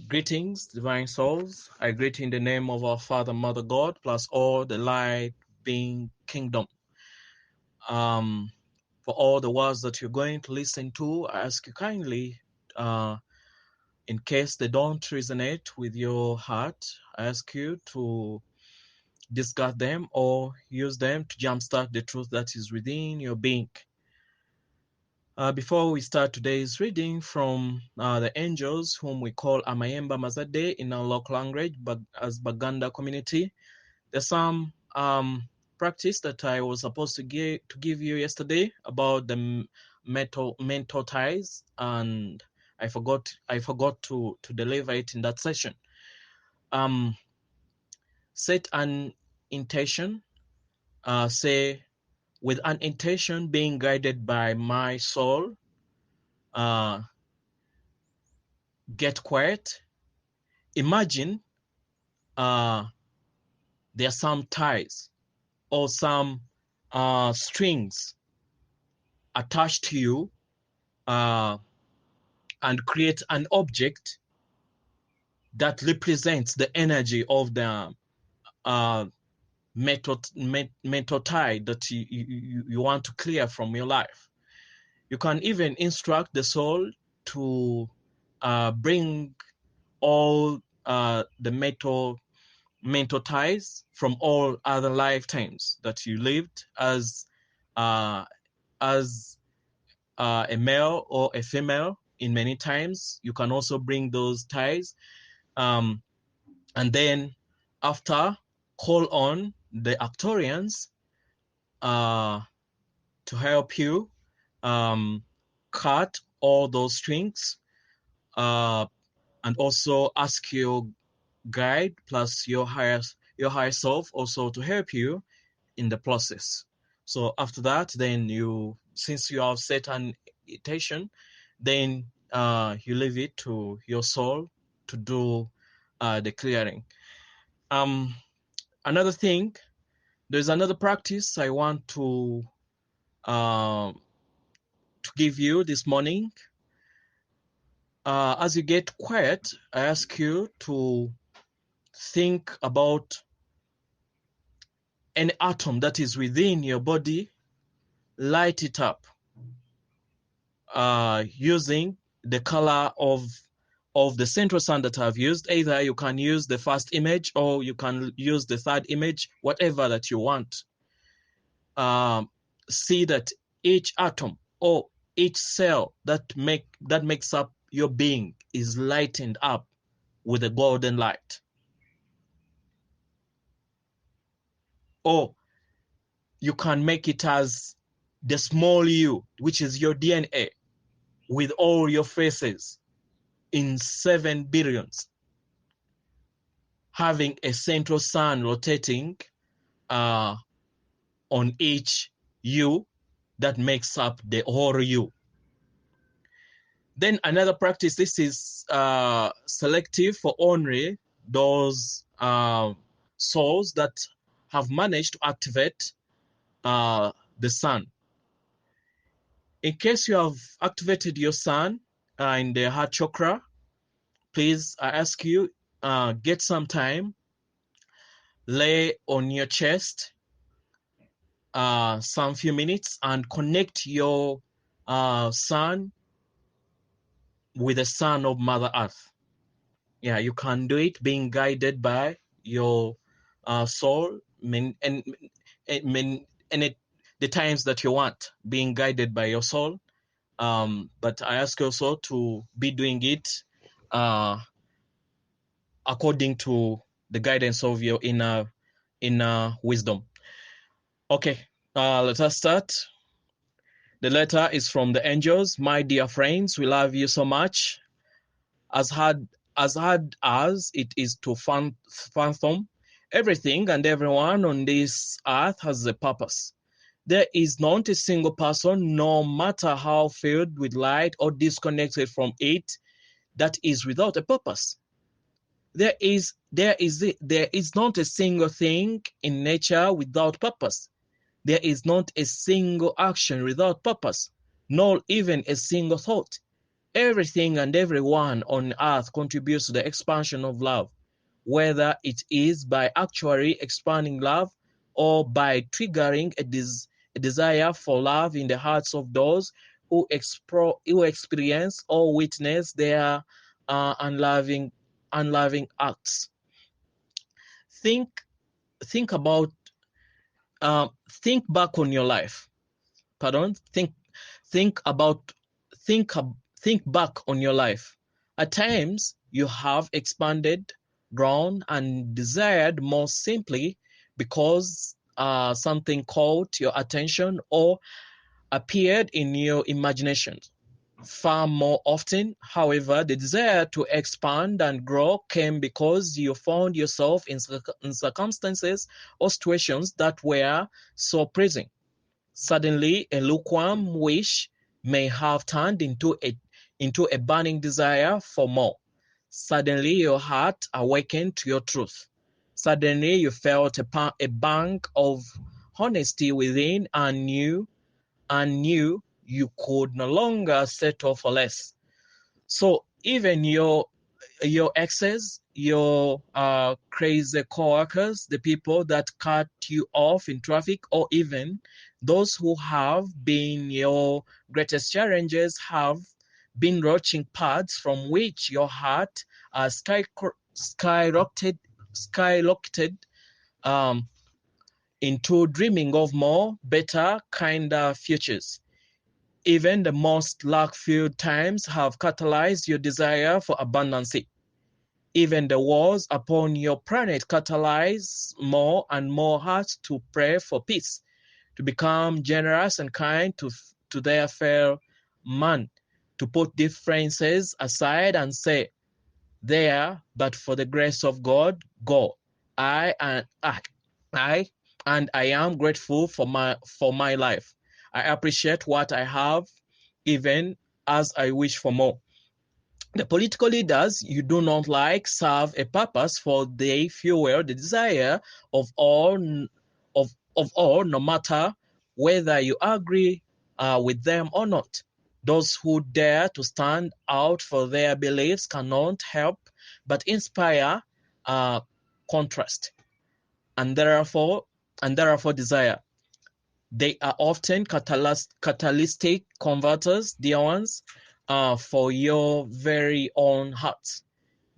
Greetings, divine souls. I greet in the name of our Father, Mother God, plus all the light being kingdom. For all the words that you're going to listen to, I ask you kindly, in case they don't resonate with your heart, I ask you to discard them or use them to jumpstart the truth that is within your being. Before we start today's reading from the angels, whom we call Amayemba Mazade in our local language, but as Baganda community, there's some practice that I was supposed to give you yesterday about the mental ties, and I forgot to deliver it in that session. Set an intention. Say, with an intention being guided by my soul. Get quiet. Imagine there are some ties or some strings attached to you, and create an object that represents the energy of the mental tie that you want to clear from your life. You can even instruct the soul to bring all the mental ties from all other lifetimes that you lived as a male or a female. In many times, you can also bring those ties, and then after call on the Arcturians to help you cut all those strings, and also ask your guide plus your higher self also to help you in the process. So after that, then since you have set an intention, then you leave it to your soul to do the clearing. Another thing, there's another practice I want to give you this morning. As you get quiet, I ask you to think about any atom that is within your body. Light it up using the color of the central sun that I've used. Either you can use the first image or you can use the third image, whatever that you want. See that each atom or each cell that makes up your being is lightened up with a golden light. Or you can make it as the small you, which is your DNA, with all your faces in 7 billions, having a central sun rotating on each you that makes up the whole you. Then another practice, this is selective for only those souls that have managed to activate the sun. In case you have activated your sun in the heart chakra, please, I ask you, get some time, lay on your chest some few minutes and connect your sun with the sun of Mother Earth. Yeah, you can do it being guided by your soul, the times that you want, being guided by your soul. But I ask you also to be doing it according to the guidance of your inner wisdom. Okay, let us start. The letter is from the angels. My dear friends, we love you so much. As hard as it is to fathom, everything and everyone on this earth has a purpose. There is not a single person, no matter how filled with light or disconnected from it, that is without a purpose. There is not a single thing in nature without purpose. There is not a single action without purpose, nor even a single thought. Everything and everyone on earth contributes to the expansion of love, whether it is by actually expanding love or by triggering a desire for love in the hearts of those who experience or witness their unloving acts. Think think about think back on your life. Pardon? Think about think think back on your life. At times you have expanded, grown, and desired more simply because something caught your attention or appeared in your imagination. Far more often, however, the desire to expand and grow came because you found yourself in circumstances or situations that were so pressing. Suddenly, a lukewarm wish may have turned into a burning desire for more. Suddenly, your heart awakened to your truth. Suddenly, you felt a bank of honesty within and knew you could no longer settle for less. So even your exes, your crazy coworkers, the people that cut you off in traffic, or even those who have been your greatest challenges have been launching paths from which your heart skyrocketed um, into dreaming of more, better, kinder futures. Even the most luck-filled times have catalyzed your desire for abundance. Even the wars upon your planet catalyze more and more hearts to pray for peace, to become generous and kind to their fellow man, to put differences aside and say, there, but for the grace of God, go. I and I am grateful for my life. I appreciate what I have, even as I wish for more. The political leaders you do not like serve a purpose, for they fuel the desire of all, no matter whether you agree with them or not. Those who dare to stand out for their beliefs cannot help but inspire contrast and therefore desire. They are often catalytic converters, dear ones, for your very own hearts.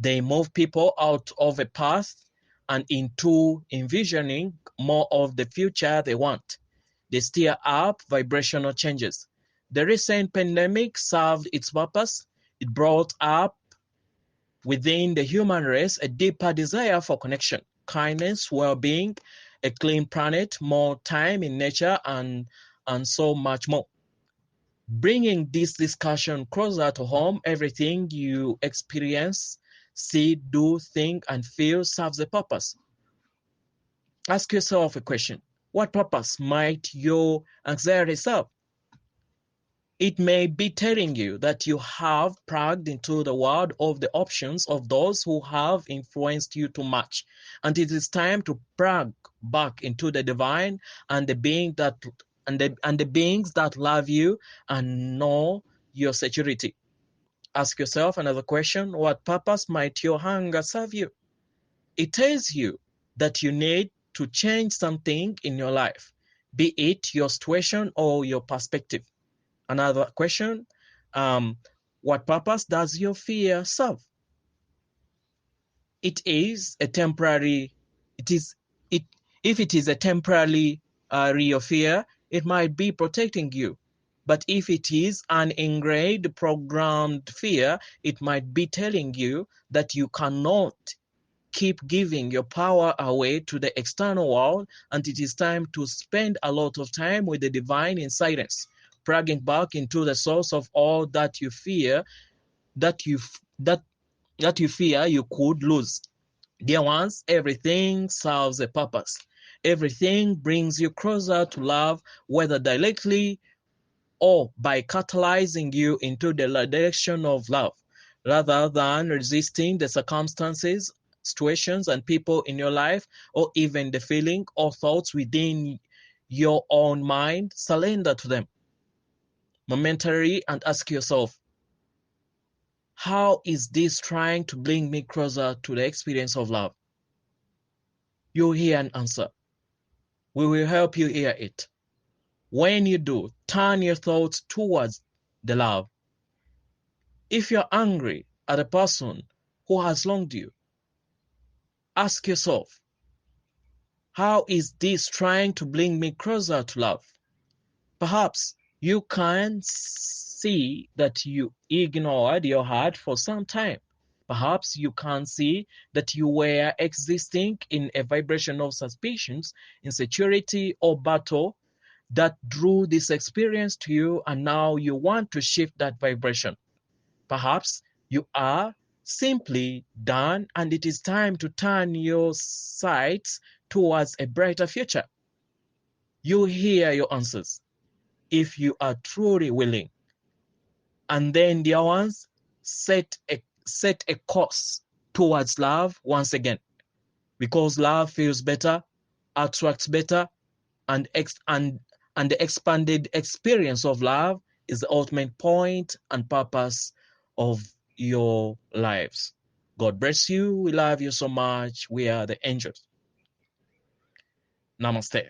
They move people out of a past and into envisioning more of the future they want. They stir up vibrational changes. The recent pandemic served its purpose. It brought up within the human race a deeper desire for connection, kindness, well-being, a clean planet, more time in nature, and so much more. Bringing this discussion closer to home, everything you experience, see, do, think, and feel serves a purpose. Ask yourself a question. What purpose might your anxiety serve? It may be telling you that you have plugged into the world of the options of those who have influenced you too much, and it is time to plug back into the divine and the beings that love you and know your security. Ask yourself another question: what purpose might your hunger serve you? It tells you that you need to change something in your life, be it your situation or your perspective. Another question, what purpose does your fear serve? It is a temporary, if it is a temporary real fear, it might be protecting you. But if it is an ingrained programmed fear, it might be telling you that you cannot keep giving your power away to the external world, and it is time to spend a lot of time with the divine in silence, plugging back into the source of all that you fear, that you fear you could lose. Dear ones, everything serves a purpose. Everything brings you closer to love, whether directly or by catalyzing you into the direction of love, rather than resisting the circumstances, situations, and people in your life, or even the feeling or thoughts within your own mind. Surrender to them momentarily and ask yourself, How is this trying to bring me closer to the experience of love? You hear an answer. We will help you hear it. When you do, turn your thoughts towards the love. If you're angry at a person who has wronged you, ask yourself, how is this trying to bring me closer to love? Perhaps you can see that you ignored your heart for some time. Perhaps you can see that you were existing in a vibration of suspicions, insecurity, or battle that drew this experience to you, and now you want to shift that vibration. Perhaps you are simply done and it is time to turn your sights towards a brighter future. You hear your answers if you are truly willing. And then, dear ones, set a course towards love once again, because love feels better, attracts better, and the expanded experience of love is the ultimate point and purpose of your lives. God bless you. We love you so much. We are the angels. Namaste.